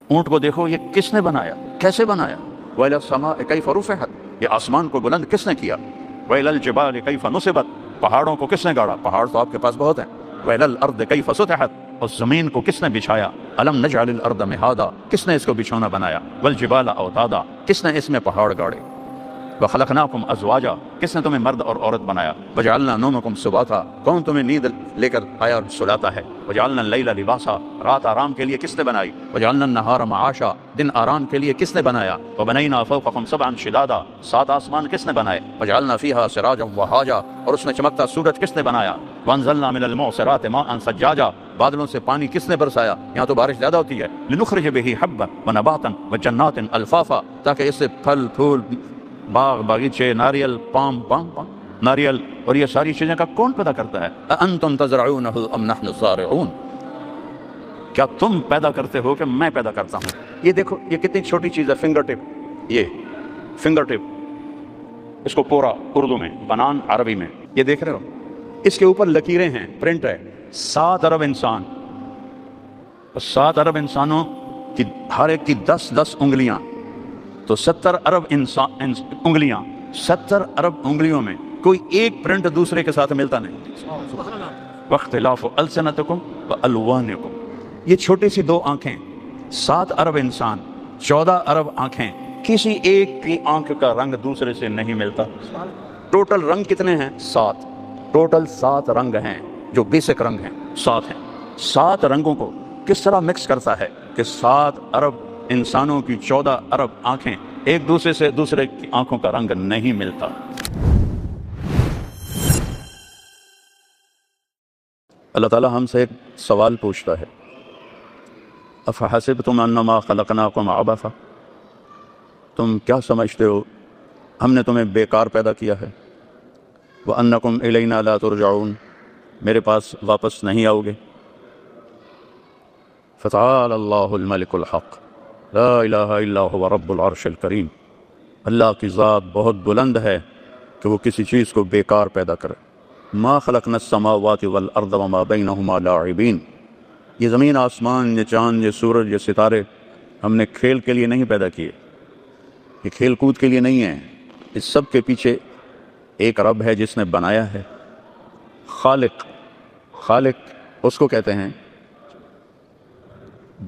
اونٹ کو دیکھو یہ کس نے بنایا، کیسے بنایا؟ وَإِلَى السَّمَاءِ كَيْفَ رُفِعَتْ، یہ آسمان کو بلند کس نے کیا؟ وَإِلَى الْجِبَالِ كَيْفَ نُصِبَتْ، پہاڑوں کو کس نے گاڑا؟ پہاڑ تو آپ کے پاس بہت ہیں۔ وَإِلَى الْأَرْضِ كَيْفَ سُطِحَتْ، اور زمین کو کس نے بچھایا؟ أَلَمْ نَجْعَلِ الْأَرْضَ مِهَادًا، کس نے اس کو بچھونا بنایا؟ وَالْجِبَالَ أَوْتَادًا، کس نے اس میں پہاڑ گاڑے؟ وَخَلَقْنَاكُمْ أَزْوَاجًا، کس نے تمہیں مرد اور عورت بنایا؟ وَجَعَلْنَا نَوْمَكُمْ سُبَاتًا، کون تمہیں نیند لے کر آیا اور سلاتا ہے؟ وَجَعَلْنَا اللَّيْلَ لِبَاسًا، رات آرام کے لیے کس نے بنائی؟ وَجَعَلْنَا النَّهَارَ مَعَاشًا، دن آرام کے لیے کس نے بنایا؟ وَبَنَيْنَا فَوْقَكُمْ سَبْعًا شِدَادًا، سات آسمان کس نے بنائے؟ وَجَعَلْنَا فِيهَا سِرَاجًا وَهَاجًا، اور اس میں چمکتا سورج کس نے بنایا؟ وَأَنزَلْنَا مِنَ الْمُعْصِرَاتِ مَاءً ثَجَّاجًا، بادلوں سے پانی کس نے برسایا؟ یہاں تو بارش زیادہ ہوتی ہے۔ لِنُخْرِجَ بِهِ حَبًّا وَنَبَاتًا وَجَنَّاتٍ أَلْفَافًا، تاکہ اس سے پھل پھول، باغ باغیچے، ناریل، پام ناریل، اور یہ ساری چیزیں کا کون پیدا کرتا ہے؟ أَأَنْتُمْ تَزْرَعُونَهُ أَمْ نَحْنُ الزَّارِعُونَ، کیا تم پیدا کرتے ہو کہ میں پیدا کرتا ہوں؟ یہ دیکھو یہ کتنی چھوٹی چیز ہے، فنگر ٹپ، یہ فنگر ٹپ، اس کو پورا اردو میں، بنان عربی میں، یہ دیکھ رہے ہو، اس کے اوپر لکیریں ہیں، پرنٹ ہے، 7 ارب انسان، 7 ارب انسانوں کی ہر ایک کی 10 انگلیاں، تو 70 ارب انگلیاں، 70 ارب انگلیوں میں کوئی ایک پرنٹ دوسرے کے ساتھ ملتا نہیں۔ واختلاف السنتکم والوانکم، یہ چھوٹی سی 2 آنکھیں، 7 ارب انسان، 14 ارب آنکھیں، کسی ایک کی آنکھ کا رنگ دوسرے سے نہیں ملتا۔ ٹوٹل رنگ کتنے ہیں؟ 7، ٹوٹل 7 رنگ ہیں، جو بیسک رنگ ہیں 7 ہیں۔ 7 رنگوں کو کس طرح مکس کرتا ہے کہ 7 ارب انسانوں کی 14 ارب آنکھیں ایک دوسرے سے دوسرے کی آنکھوں کا رنگ نہیں ملتا۔ اللہ تعالیٰ ہم سے ایک سوال پوچھتا ہے، افحسبتم انما خلقناکم عبثا، تم کیا سمجھتے ہو ہم نے تمہیں بیکار پیدا کیا ہے؟ وانکم الینا لا ترجعون، میرے پاس واپس نہیں آؤ گے؟ فتعال اللہ الملک الحق لا الہ الا هو رب العرش الکریم، اللہ کی ذات بہت بلند ہے کہ وہ کسی چیز کو بیکار پیدا کرے۔ ما خلقنا السماوات والارض وما بینہما لاعبین، یہ زمین آسمان، یہ چاند، یہ سورج، یہ ستارے ہم نے کھیل کے لیے نہیں پیدا کیے، یہ کھیل کود کے لیے نہیں ہیں، اس سب کے پیچھے ایک رب ہے جس نے بنایا ہے۔ خالق اس کو کہتے ہیں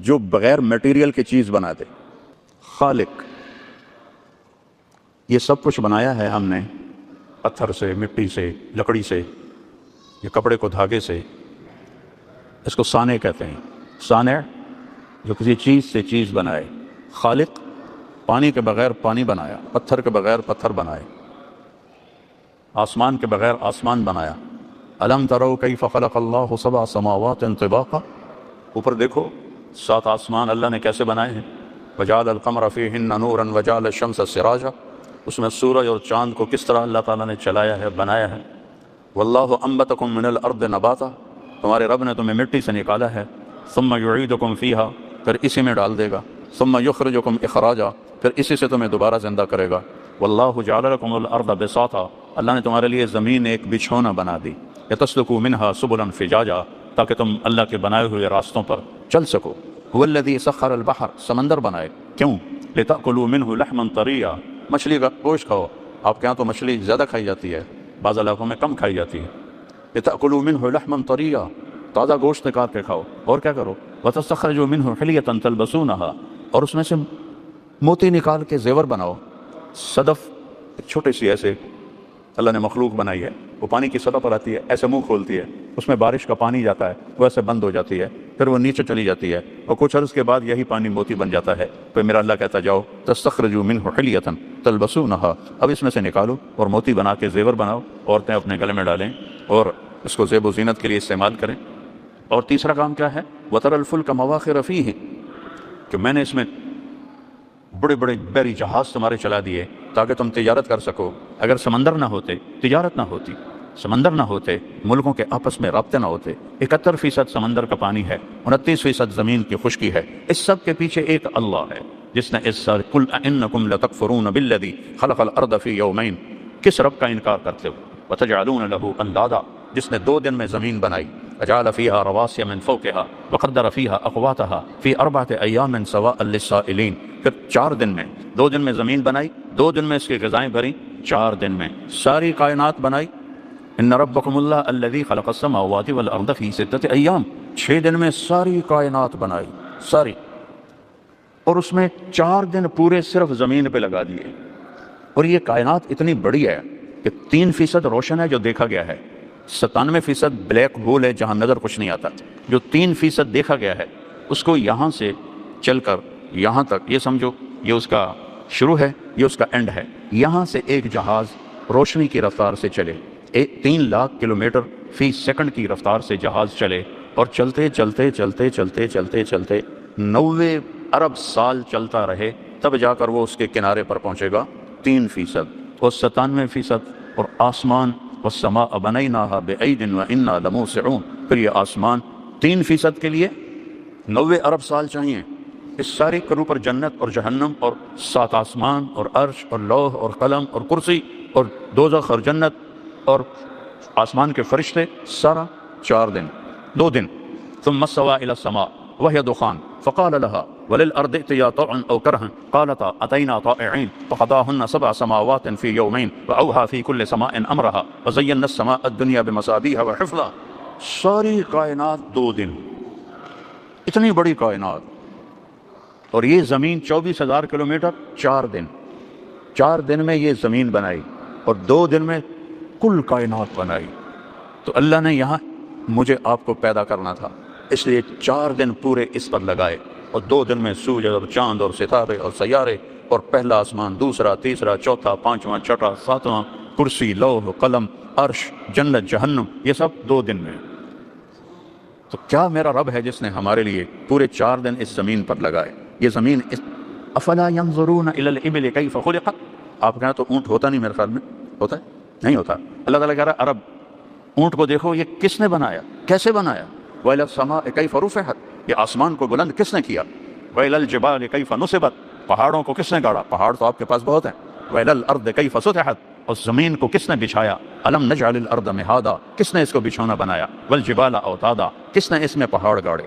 جو بغیر میٹیریل کی چیز بنا دے، خالق۔ یہ سب کچھ بنایا ہے ہم نے پتھر سے، مٹی سے، لکڑی سے، یہ کپڑے کو دھاگے سے، اس کو صانع کہتے ہیں۔ صانع جو کسی چیز سے چیز بنائے، خالق پانی کے بغیر پانی بنایا، پتھر کے بغیر پتھر بنائے، آسمان کے بغیر آسمان بنایا۔ الم تروا کیف خلق اللہ 7 سماوات طباقا، اوپر دیکھو 7 آسمان اللہ نے کیسے بنائے ہیں۔ وجعل القمر فیہن نورا وجعل الشمس سراجا، اس میں سورج اور چاند کو کس طرح اللہ تعالیٰ نے چلایا ہے، بنایا ہے۔ واللہ انبتکم من الارض نباتا، تمہارے رب نے تمہیں مٹی سے نکالا ہے۔ ثم یعیدکم فیہا، پھر اسی میں ڈال دے گا۔ ثم یخرجکم اخراجا، پھر اسی سے تمہیں دوبارہ زندہ کرے گا۔ واللہ جعل لکم الارض بساطا، اللہ نے تمہارے لیے زمین ایک بچھونا بنا دی۔ لتسلکوا منہا سبلا فجاجا، تاکہ تم اللہ کے بنائے ہوئے راستوں پر چل سکو۔ هو الذی سخر البحر، سمندر بنائے، کیوں؟ لتأکلوا منہ لحما طریا، مچھلی کا گوشت کھاؤ۔ آپ کے یہاں تو مچھلی زیادہ کھائی جاتی ہے، بعض علاقوں میں کم کھائی جاتی ہے۔ لتأکلوا منہ لحما طریا، تازہ گوشت نکال کے کھاؤ۔ اور کیا کرو؟ وتستخرجوا منہ حلیۃ تلبسونہا، اور اس میں سے موتی نکال کے زیور بناؤ۔ صدف ایک چھوٹی سی ایسے اللہ نے مخلوق بنائی ہے، وہ پانی کی سطح پر آتی ہے، ایسے منہ کھولتی ہے، اس میں بارش کا پانی جاتا ہے، وہ ایسے بند ہو جاتی ہے، پھر وہ نیچے چلی جاتی ہے، اور کچھ عرض کے بعد یہی پانی موتی بن جاتا ہے۔ پھر میرا اللہ کہتا جاؤ تستخرجوا منہ حلیۃ تلبسونہا، اب اس میں سے نکالو اور موتی بنا کے زیور بناؤ، عورتیں اپنے گلے میں ڈالیں اور اس کو زیب و زینت کے لیے استعمال کریں۔ اور تیسرا کام کیا ہے؟ وتری الفلک مواخر فیہ، کہ میں نے اس میں بڑے بڑے بحری جہاز تمہارے چلا دیے تاکہ تم تجارت کر سکو۔ اگر سمندر نہ ہوتے تجارت نہ ہوتی، سمندر نہ ہوتے ملکوں کے آپس میں رابطے نہ ہوتے۔ 71% سمندر کا پانی ہے، 29% زمین کی خشکی ہے، اس سب کے پیچھے ایک اللہ ہے جس نے اس سارے قل انکم لتکفرون بالذی خلق الارض فی یومین، کس رب کا انکار کرتے ہو؟ وتجعلون له اندادا، جس نے 2 دن میں زمین بنائی، وجعل فيها رواسي من فوقها وقدر فيها أقواتها في 4 أيام سواء للسائلين. پھر 4 دن میں، 2 دن میں زمین بنائی، 2 دن میں اس کی غذائیں بھری، 4 دن میں ساری کائنات بنائی. ان ربکم اللہ الذی خلق السماوات والارض فی 6 ایام، 6 دن میں ساری کائنات بنائی ساری، اور اس میں 4 دن پورے صرف زمین پہ لگا دیے. اور یہ کائنات اتنی بڑی ہے کہ 3% روشن ہے جو دیکھا گیا ہے، 97% بلیک ہول ہے جہاں نظر کچھ نہیں آتا. جو 3% دیکھا گیا ہے اس کو یہاں سے چل کر یہاں تک، یہ سمجھو یہ اس کا شروع ہے، یہ اس کا اینڈ ہے. یہاں سے ایک جہاز روشنی کی رفتار سے چلے، 3 لاکھ کلومیٹر فی سیکنڈ کی رفتار سے جہاز چلے، اور چلتے چلتے چلتے چلتے چلتے چلتے 90 ارب سال چلتا رہے، تب جا کر وہ اس کے کنارے پر پہنچے گا. 3% اور 97%. اور آسمان والسماء بنیناها بأید وإنا لموسعون. پھر یہ آسمان 3% کے لیے 90 ارب سال چاہیے. اس ساری کرو پر جنت اور جہنم اور 7 آسمان اور عرش اور لوح اور قلم اور کرسی اور دوزخ اور جنت اور آسمان کے فرشتے، سارا 4 دن 2 دن. ثم استوى إلى السماء وهي دخان فقال لها وللأرض ائتيا طوعا أو كرها قالتا أتينا طائعين فقضاهن 7 سماوات في يومين وأوحى في كل سماء أمرها وزينا السماء الدنيا بمصابيح وحفظا. ساری کائنات 2 دن، اتنی بڑی کائنات. اور یہ زمین 24,000 کلومیٹر، 4 دن. 4 دن میں یہ زمین بنائی اور 2 دن میں کل کائنات بنائی. تو اللہ نے یہاں مجھے آپ کو پیدا کرنا تھا، اس لیے 4 دن پورے اس پر لگائے، اور 2 دن میں سورج اور چاند اور ستارے اور سیارے، اور پہلا آسمان، دوسرا، تیسرا، چوتھا، 5واں، 6واں، 7واں، کرسی، لوح، قلم، عرش، جنت، جہنم، یہ سب 2 دن میں. تو کیا میرا رب ہے جس نے ہمارے لیے پورے 4 دن اس زمین پر لگائے. یہ زمین افلا ينظرون الى الابل كيف خلقت. آپ کہنا تو اونٹ ہوتا نہیں، میرے خیال میں ہوتا ہے، نہیں ہوتا. اللہ تعالیٰ کہہ رہا ہے عرب اونٹ کو دیکھو یہ کس نے بنایا، کیسے بنایا. وَإِلَى السَّمَاءِ كَيْفَ رُفِعَتْ، یہ آسمان کو بلند کس نے کیا. وَإِلَى الْجِبَالِ كَيْفَ نُصِبَتْ، پہاڑوں کو کس نے گاڑا، پہاڑ تو آپ کے پاس بہت ہیں. وَإِلَى الْأَرْضِ كَيْفَ سُطِحَتْ، اور زمین کو کس نے بچھایا. أَلَمْ نَجْعَلِ الْأَرْضَ مِهَادًا، کس نے اس کو بچھونا بنایا. وَالْجِبَالَ أَوْتَادًا، کس نے اس میں پہاڑ گاڑے.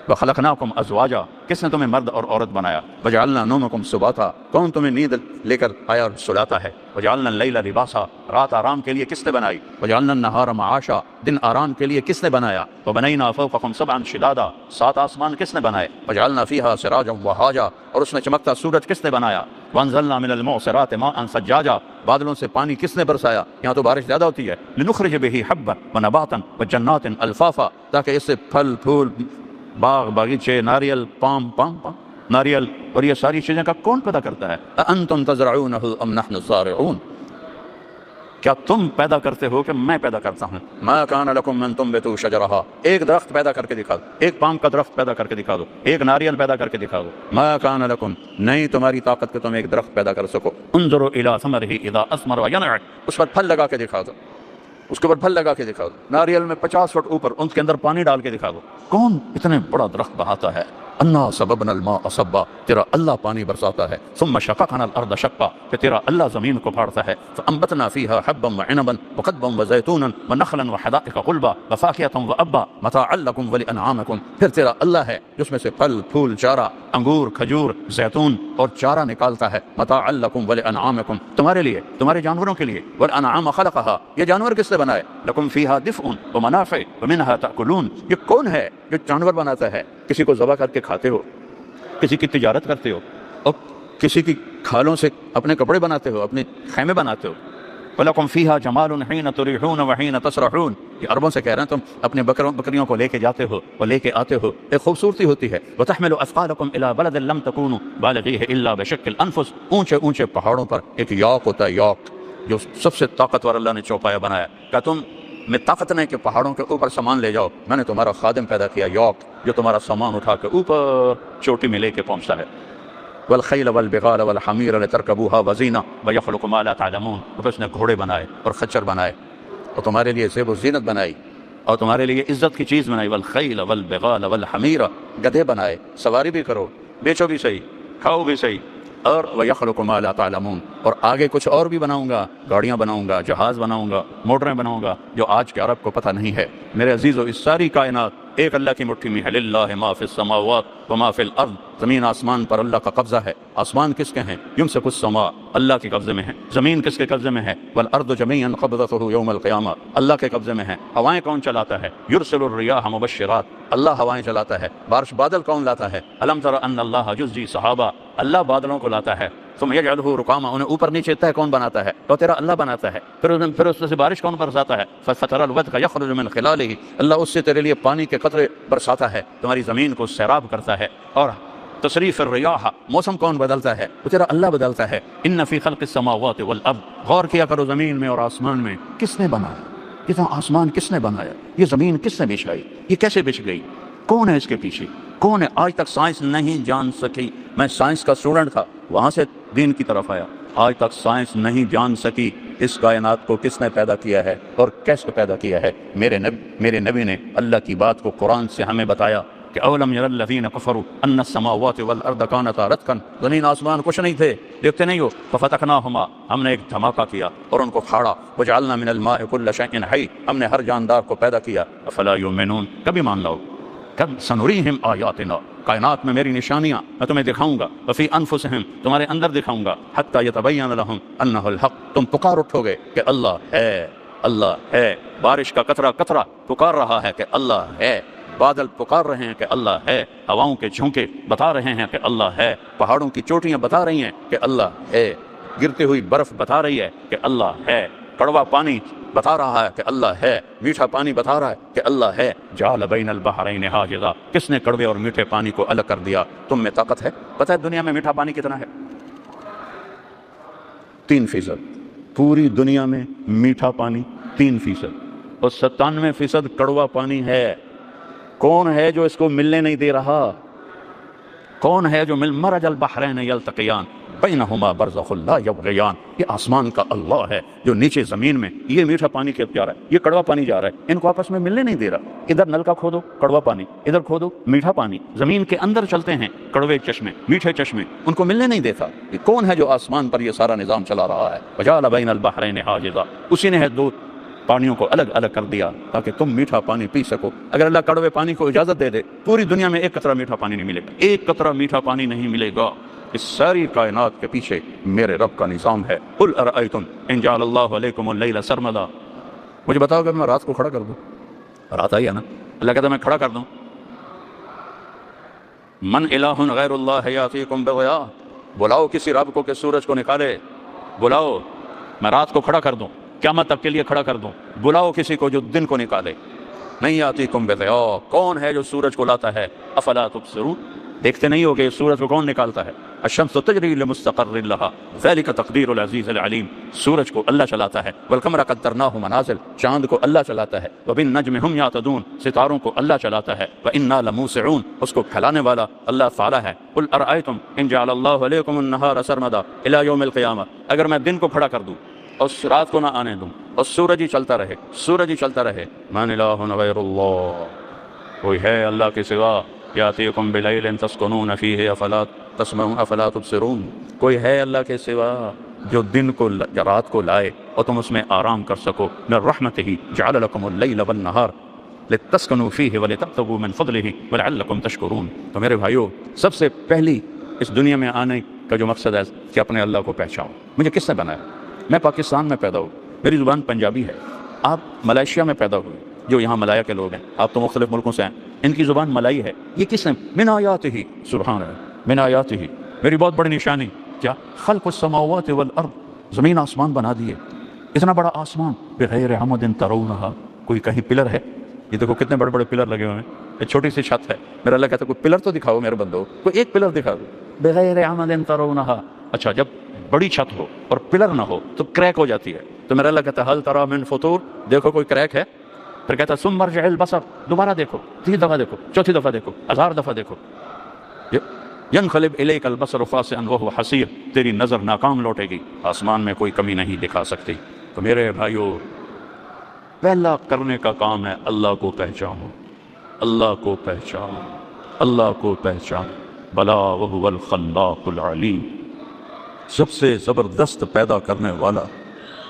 وَخَلَقْنَاكُمْ أَزْوَاجًا، کس نے تمہیں مرد اور عورت بنایا. وَجَعَلْنَا نَوْمَكُمْ سُبَاتًا، کون تمہیں نیند لے کر آیا اور سلاتا ہے. وَجَعَلْنَا اللَّيْلَ لِبَاسًا، رات آرام کے لیے کس نے بنائی. وَجَعَلْنَا النَّهَارَ مَعَاشًا، دن آرام کے لیے کس نے بنایا. وَبَنَيْنَا فَوْقَكُمْ سَبْعًا شِدَادًا، 7 آسمان کس نے بنائے. وَجَعَلْنَا فِيهَا سِرَاجًا وَهَاجًا، اور اس میں چمکتا سورج کس نے بنایا. وَأَنزَلْنَا مِنَ الْمُعْصِرَاتِ مَاءً ثَجَّاجًا، بادلوں سے پانی کس نے برسایا. یہاں تو بارش زیادہ ہوتی ہے. لِنُخْرِجَ بِهِ حَبًّا وَنَبَاتًا وَجَنَّاتٍ أَلْفَافًا، تاکہ اس سے پھل پھول، باغ باغیچے، ناریل، پام ناریل، اور یہ ساری چیزیں کا کون پیدا کرتا ہے. أَأَنْتُمْ تَزْرَعُونَهُ أَمْ نَحْنُ الزَّارِعُونَ، کیا تم پیدا کرتے ہو کہ میں پیدا کرتا ہوں. مَا كَانَ لَكُمْ أَن تُنبِتُوا شَجَرَهَا، ایک درخت پیدا کر کے دکھا دو، ایک پام کا درخت پیدا کر کے دکھا دو، ایک ناریل پیدا کر کے دکھا دو. مَا كَانَ لَكُمْ، نہیں تمہاری طاقت کہ تم ایک درخت پیدا کر سکو. انظروا إِلَى ثَمَرِهِ إِذَا أَثْمَرَ وَيَنْعِهِ، اس پر پھل لگا کے دکھا دو، اس کے اوپر پھل لگا کے دکھا دو. ناریل میں 50 فٹ اوپر اس کے اندر پانی ڈال کے دکھا دو. کون اتنے بڑا درخت بہاتا ہے. انا سببنا الماء صبا، تیرا اللہ پانی برساتا ہے. ثم شققنا الارض شقا، کہ تیرا اللہ زمین کو پھاڑتا ہے. فانبتنا فيها حبا وعنبا وقضبا وزيتونا ونخلا وحدائق غلبا وفاكهة وابا متاعا لكم ولانعامكم. پھر تیرا اللہ ہے جس میں سے پھل پھول چارہ، انگور، کھجور، زیتون اور چارہ نکالتا ہے. متاعا لكم ولانعامكم، تمہارے لیے، تمہارے جانوروں کے لیے. والانعام خلقها، یہ جانور کس نے بنائے. لكم فيها دفء ومنافع ومنها تأكلون، یہ کون ہے جو جانور بناتا ہے. کسی کو ذبح کر کے کھاتے ہو، کسی کی تجارت کرتے ہو، اور کسی کی کھالوں سے اپنے کپڑے بناتے ہو، اپنے خیمے بناتے ہو. وَلَكُمْ فِيهَا جَمَالٌ حِينَ تُرِيحُونَ وَحِينَ تَسْرَحُونَ، یہ عربوں سے کہہ رہے ہیں تم اپنے بکریوں کو لے کے جاتے ہو اور لے کے آتے ہو، ایک خوبصورتی ہوتی ہے. وَتَحْمِلُ أَثْقَالَكُمْ إِلَى بَلَدٍ لَمْ تَكُونُوا بَالِغِيهِ إِلَّا بِشِقِّ الْأَنفُسِ، اونچے اونچے پہاڑوں پر ایک یاک ہوتا ہے، یاک جو سب سے طاقتور اللہ نے چوپایا بنایا. کہ تم میں طاقت نہیں کہ پہاڑوں کے اوپر سامان لے جاؤ، میں نے تمہارا خادم پیدا کیا، یاک، جو تمہارا سامان اٹھا کے اوپر چوٹی میں لے کے پہنچتا ہے. والخیل والبغال والحمیر لترکبوها وزینہ ویخلق ما لا تعلمون، اور اس نے گھوڑے بنائے اور خچر بنائے اور تمہارے لیے زیب و زینت بنائی اور تمہارے لیے عزت کی چیز بنائی. والخیل والبغال والحمیر، گدھے بنائے، سواری بھی کرو، بیچو بھی صحیح، کھاؤ بھی صحیح. اور وَيَخْلُقُ مَا لَا تَعْلَمُونَ، اور آگے کچھ اور بھی بناؤں گا، گاڑیاں بناؤں گا، جہاز بناؤں گا، موٹریں بناؤں گا، جو آج کے عرب کو پتہ نہیں ہے۔ میرے عزیزو، اس ساری کائنات ایک اللہ کی مٹھی میں ہے۔ لِلَّهِ مَا فِي السَّمَاوَاتِ وَمَا فِي الْأَرْضِ، زمین آسمان پر اللہ کا قبضہ ہے۔ آسمان کس کے ہیں؟ يُمْسِكُ السَّمَاءَ، اللہ کے قبضے میں ہے۔ زمین کس کے قبضے میں ہے؟ وَالْأَرْضُ جَمِيعًا قَبْضَتُهُ يَوْمَ الْقِيَامَةِ، اللہ کے قبضے میں ہے۔ ہوائیں کون چلاتا ہے؟ يُرْسِلُ الرِّيَاحَ مُبَشِّرَاتٍ، اللہ ہوائیں چلاتا ہے۔ بارش بادل کون لاتا ہے؟ أَلَمْ تَرَ أَنَّ اللَّهَ يُزْجِي سَحَابًا، اللہ بادلوں کو لاتا ہے۔ ثم يجعله ركاما، انہیں اوپر نیچے طے کون بناتا ہے؟ تو تیرا اللہ بناتا ہے۔ پھر اس سے بارش کون برساتا ہے؟ فترى الودق يخرج من خلاله، اللہ اس سے تیرے لیے پانی کے قطرے برساتا ہے، تمہاری زمین کو سیراب کرتا ہے۔ اور تصریف الریاح، موسم کون بدلتا ہے؟ وہ تیرا اللہ بدلتا ہے۔ ان فی خلق السماوات والارض، غور کیا کرو زمین میں اور آسمان میں کس نے بنایا؟ یہ آسمان کس نے بنایا؟ یہ زمین کس نے بچھائی؟ یہ کیسے بچھ گئی؟ کون ہے اس کے پیچھے؟ کون ہے؟ آج تک سائنس نہیں جان سکی۔ میں سائنس کا اسٹوڈنٹ تھا، وہاں سے دین کی طرف آیا۔ آج تک سائنس نہیں جان سکی اس کائنات کو کس نے پیدا کیا ہے اور کیسے پیدا کیا ہے۔ میرے نبی نے اللہ کی بات کو قرآن سے ہمیں بتایا کہ اولم یر الذین کفروا ان السماوات والارض کانتا رتقا، زمین آسمان کچھ نہیں تھے، دیکھتے نہیں ہو؟ ففتقناہما، ہم نے ایک دھماکہ کیا اور ان کو کھاڑا۔ وجعلنا من الماء کل شیء حی، ہم نے ہر جاندار کو پیدا کیا۔ افلا یؤمنون، کبھی مان لو۔ کب سنوريهم آیاتنا، کائنات میں میری نشانیاں میں تمہیں دکھاؤں گا۔ وفی انفسہم، تمہارے اندر دکھاؤں گا۔ حتی یتبین لہم انہ الحق، تم پکار اٹھو گے کہ اللہ ہے، اللہ ہے۔ بارش کا قطرہ قطرہ پکار رہا ہے کہ اللہ ہے، بادل پکار رہے ہیں کہ اللہ ہے، ہواؤں کے جھونکے بتا رہے ہیں کہ اللہ ہے، پہاڑوں کی چوٹیاں بتا رہی ہیں کہ اللہ ہے، گرتی ہوئی برف بتا رہی ہے کہ اللہ ہے، کڑوا پانی بتا رہا ہے کہ اللہ ہے، میٹھا پانی بتا رہا ہے کہ اللہ ہے۔ جعل بین البحرین حاجزا، کس نے کڑوے اور میٹھے پانی کو الگ کر دیا؟ تم میں طاقت ہے؟ پتہ ہے دنیا میں میٹھا پانی کتنا ہے؟ 3%۔ پوری دنیا میں میٹھا پانی 3%، اور 97% کڑوا پانی ہے۔ کون ہے جو اس کو ملنے نہیں دے رہا؟ کون ہے جو مرج البحرین یلتقیان بینہما برزخ لا یبغیان، یہ آسمان کا اللہ ہے جو نیچے زمین میں یہ میٹھا پانی کے جا رہا ہے، یہ کڑوا پانی جا رہا ہے، ان کو آپس میں ملنے نہیں دے رہا۔ ادھر نل کا کھودو کڑوا پانی، ادھر کھودو میٹھا پانی، زمین کے اندر چلتے ہیں کڑوے چشمے، میٹھے چشمے، ان کو ملنے نہیں دیتا۔ یہ کون ہے جو آسمان پر یہ سارا نظام چلا رہا ہے؟ وجعل بین البحرین حاجزا، اسی نے ہے دو پانیوں کو الگ الگ کر دیا تاکہ تم میٹھا پانی پی سکو۔ اگر اللہ کڑوے پانی کو اجازت دے دے، پوری دنیا میں ایک قطرہ میٹھا پانی نہیں ملے گا، ایک قطرہ میٹھا پانی نہیں ملے گا۔ اس ساری کائنات کے پیچھے میرے رب کا نظام ہے۔ قل ارأیتم ان جعل اللہ علیکم اللیل سرمدا، مجھے بتاؤ کہ میں رات کو کھڑا کر دوں؟ رات آئی ہے نا، اللہ کہتا ہے میں کھڑا کر دوں۔ من الہ غیر اللہ یاتیکم بضیاء، بلاؤ کسی رب کو کہ سورج کو نکالے، بلاؤ میں رات کو کھڑا کر دوں، قیامت تک کے لیے کھڑا کر دوں۔ بلاؤ کسی کو جو دن کو نکالے۔ نہیں یاتیکم بضیاء، کون ہے جو سورج کو لاتا ہے؟ افلا تبصرون، دیکھتے نہیں ہو کہ سورج کو کون نکالتا ہے؟ الشمس تجری لمستقر لها ذلك تقدیر العزیز العلیم، سورج کو اللہ چلاتا ہے۔ والقمر قدرناہ منازل، چاند کو اللہ چلاتا ہے۔ وبالنجم هم یہتدون، ستاروں کو اللہ چلاتا ہے۔ وإنا لموسعون، اس کو پھیلانے والا اللہ تعالی ہے۔ قل ارأیتم ان جعل اللہ علیکم النہار سرمدا الی یوم القیامہ، اگر میں دن کو کھڑا کر دوں اور رات کو نہ آنے دوں اور سورج ہی چلتا رہے، سورج ہی چلتا رہے۔ من الہ غیر اللہ، کوئی ہے اللہ کے سوا؟ یاتیکم بلیل تسکنون فیہ افلا تسمعون افلا تبصرون، کوئی ہے اللہ کے سوا جو دن کو یا رات کو لائے اور تم اس میں آرام کر سکو؟ من رحمتہ جعل لکم اللیل والنہار لتسکنوا فیہ ولتبتغوا من فضلہ ولعلکم تشکرون۔ تو میرے بھائیو، سب سے پہلی اس دنیا میں آنے کا جو مقصد ہے کہ اپنے اللہ کو پہچانو۔ مجھے کس نے بنایا؟ میں پاکستان میں پیدا ہوں، میری زبان پنجابی ہے۔ آپ ملائیشیا میں پیدا ہوئے، جو یہاں ملایا کے لوگ ہیں، آپ تو مختلف ملکوں سے ہیں، ان کی زبان ملائی ہے۔ یہ کس نے؟ من آیاتہ، سبحان اللہ، من آیاتہ، میری بہت بڑی نشانی کیا؟ خلق السماوات والارض، زمین آسمان بنا دیے، اتنا بڑا آسمان، بغیر عمد ترونہا، کوئی کہیں پلر ہے؟ یہ دیکھو کتنے بڑے بڑے پلر لگے ہوئے ہیں، ایک چھوٹی سی چھت ہے۔ میرا اللہ کہتا ہے کوئی پلر تو دکھاؤ میرے بندو، کوئی ایک پلر دکھا دو۔ بغیر عمد ترونہا، اچھا جب بڑی چھت ہو اور پلر نہ ہو تو کریک ہو جاتی ہے، تو میرا اللہ کہتا ہے حل تری من فطور، دیکھو کوئی کریک ہے؟ پھر کہتا ہے ثم ارجع البصر، دوبارہ دیکھو، تیسری دفعہ دیکھو، چوتھی دفعہ دیکھو، 1000 دفعہ دیکھو۔ ینقلب الیک البصر خاسئا وهو حسیر، تیری نظر ناکام لوٹے گی، آسمان میں کوئی کمی نہیں دکھا سکتی۔ تو میرے بھائیو، پہلا کرنے کا کام ہے اللہ کو پہچانو، اللہ کو پہچانو، اللہ کو پہچانو۔ بلا وهو الخلاق العلیم، سب سے زبردست پیدا کرنے والا،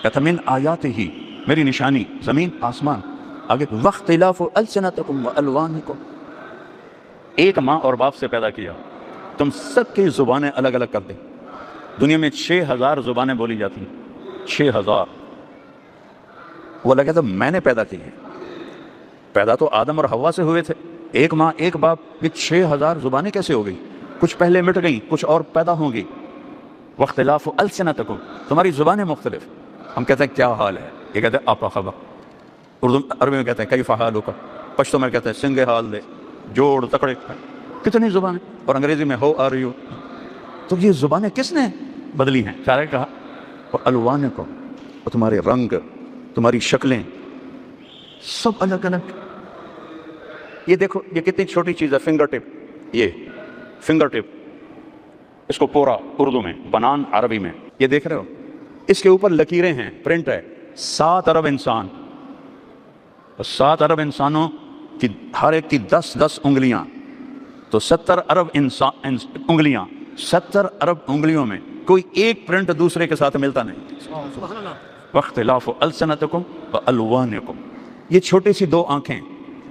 کہتا من آیات ہی، میری نشانی زمین آسمان، آگے واختلاف السنتکم والوانکم، ایک ماں اور باپ سے پیدا کیا، تم سب کی زبانیں الگ الگ کر دیں۔ دنیا میں 6000 زبانیں بولی جاتی ہیں، 6000۔ وہ اللہ کہتا میں نے پیدا کی ہے، پیدا تو آدم اور حوا سے ہوئے تھے، ایک ماں ایک باپ، یہ 6000 زبانیں کیسے ہو گئی؟ کچھ پہلے مٹ گئیں، کچھ اور پیدا ہوں گی۔ واختلاف السنتکم، تمہاری زبانیں مختلف۔ ہم کہتے ہیں کیا حال ہے، یہ کہتے ہیں آپ خبر، اردو عربی میں کہتے ہیں کیف حالک، پشتو میں کہتے ہیں سنگے حال دے، جوڑ تکڑے، کتنی زبانیں، اور انگریزی میں ہو آر یو۔ تو یہ زبانیں کس نے بدلی ہیں؟ سارے کہا الوانکم، اور تمہارے رنگ، تمہاری شکلیں سب الگ الگ۔ یہ دیکھو یہ کتنی چھوٹی چیز ہے، فنگر ٹپ، یہ فنگر ٹپ، اس کو پورا اردو میں، بنان عربی میں، یہ دیکھ رہے ہو، اس کے اوپر لکیریں ہیں، پرنٹ ہے، 7 ارب انسان، 7 ارب انسانوں کی ہر ایک کی 10 انگلیاں، تو 70 ارب انگلیاں، 70 ارب انگلیوں میں کوئی ایک پرنٹ دوسرے کے ساتھ ملتا نہیں۔ واختلاف السنتکم والوانکم، یہ چھوٹی سی 2 آنکھیں،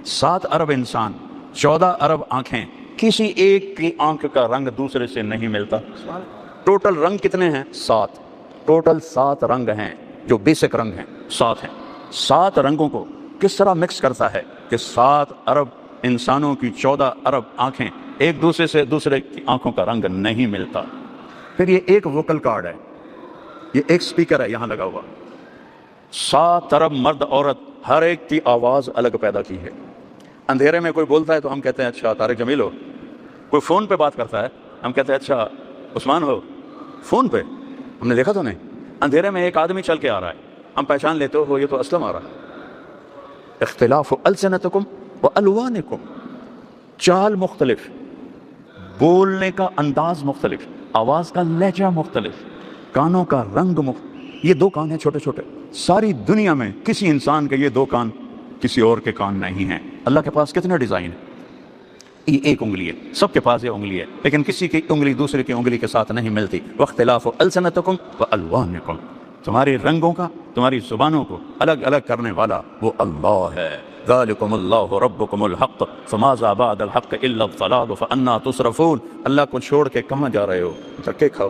7 ارب انسان، 14 ارب آنکھیں، کسی ایک کی آنکھ کا رنگ دوسرے سے نہیں ملتا۔ ٹوٹل رنگ کتنے ہیں؟ 7، ٹوٹل 7 رنگ ہیں، جو بیسک رنگ ہیں 7 ہیں۔ 7 رنگوں کو کس طرح مکس کرتا ہے کہ 7 ارب انسانوں کی 14 ارب آنکھیں، ایک دوسرے سے دوسرے کی آنکھوں کا رنگ نہیں ملتا۔ پھر یہ ایک ووکل کارڈ ہے، یہ ایک سپیکر ہے یہاں لگا ہوا، 7 ارب مرد عورت، ہر ایک کی آواز الگ پیدا کی ہے۔ اندھیرے میں کوئی بولتا ہے تو ہم کہتے ہیں اچھا طارق جمیل ہو، کوئی فون پہ بات کرتا ہے ہم کہتے ہیں اچھا عثمان ہو، فون پہ ہم نے دیکھا تو نہیں۔ اندھیرے میں ایک آدمی چل کے آ رہا ہے، ہم پہچان لیتے ہو یہ تو اسلم آ رہا ہے۔ اختلاف السنتکم والوانکم، چال مختلف، بولنے کا انداز مختلف، آواز کا لہجہ مختلف، کانوں کا رنگ مختلف۔ یہ 2 کان ہیں چھوٹے چھوٹے، ساری دنیا میں کسی انسان کے یہ 2 کان کسی اور کے کان نہیں ہیں۔ اللہ کے پاس کتنے ڈیزائن ہیں، یہ ایک انگلی ہے، سب کے پاس یہ انگلی ہے، لیکن کسی کی انگلی دوسرے کی انگلی کے ساتھ نہیں ملتی۔ واختلاف السنتکم والوانکم، تمہارے رنگوں کا، تمہاری زبانوں کو الگ الگ کرنے والا وہ اللہ ہے۔ ذالکم اللہ ربکم الحق فماذا بعد الحق الا الضلال فانا تصرفون۔ اللہ کو چھوڑ کے کہاں جا رہے ہو؟ دھکے کھاؤ۔